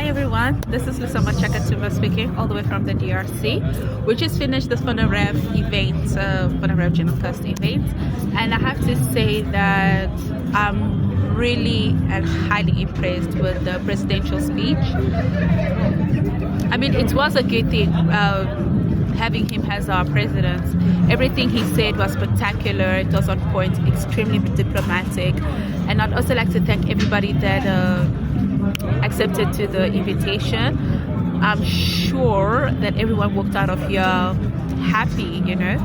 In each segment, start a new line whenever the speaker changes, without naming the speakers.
Hi everyone, this is Lusama Chakatumba speaking, all the way from the DRC. We just finished the FONAREV event, FONAREV General First event, and I have to say that I'm really and highly impressed with the presidential speech. I mean, it was a good thing having him as our president. Everything he said was spectacular, it was on point, extremely diplomatic, and I'd also like to thank everybody that accepted to the invitation. I'm sure that everyone walked out of here happy, you know.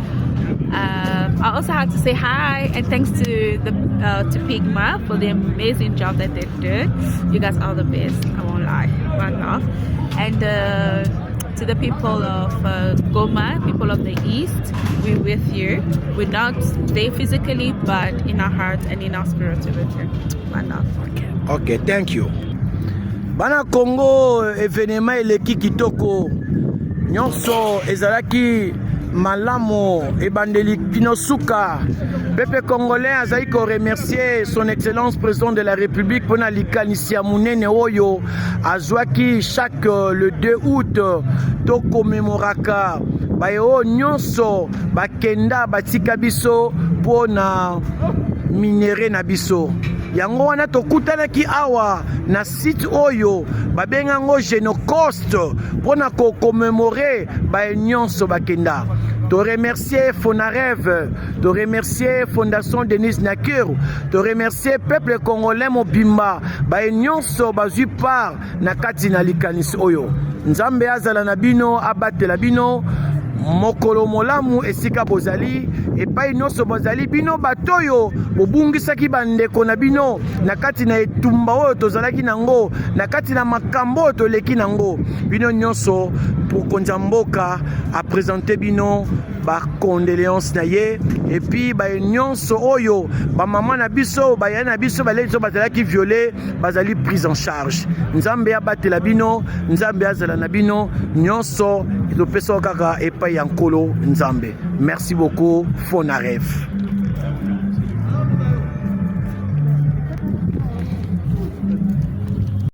I also have to say hi and thanks to to Pigma for the amazing job that they did. You guys are the best, I won't lie, one love. And to the people of Goma, people of the East, we're with you. We're not there physically, but in our hearts and in our spirit with you. One love.
Okay, thank you. Bana Congo événement eleki kitoko nyonso ezalaki malamo ebandeli pinosuka pepe congolais azali ko remercier son excellence président de la République pona likanisi ya munene oyo azwaki chaque le 2 août to commémoraka bayo nyonso bakenda batika biso pona minere na biso. Yango wana tokutanaki awa na site oyo babenga ngo Genocost pona ko commémorer ba nyonso bakenda. To remercier FONAREV, to remercier Fondation Denis Nakuru, to remercier peuple congolais mobimba ba nyonso bazui part na kati na likanisi oyo. Nzambe azala na bino abatela bino mokolo molamu esika bozali epai nyonso bozali bino batoyo bobungisaki bandeko na bino na kati na etumba oyo tozalaki nango na kati na makambo oyo toleki nango bino nyonso pour konza mboka a présenter bino ba condoléances na ye et puis ba nyonso oyo ba mama na biso ba yana biso ba lezo bazalaki violé bazali prise en charge. Nzambe abatela bino, nzambe azala na bino nyonso etopesa kaka epai ya nkolo nzambe. Merci beaucoup FONAREV.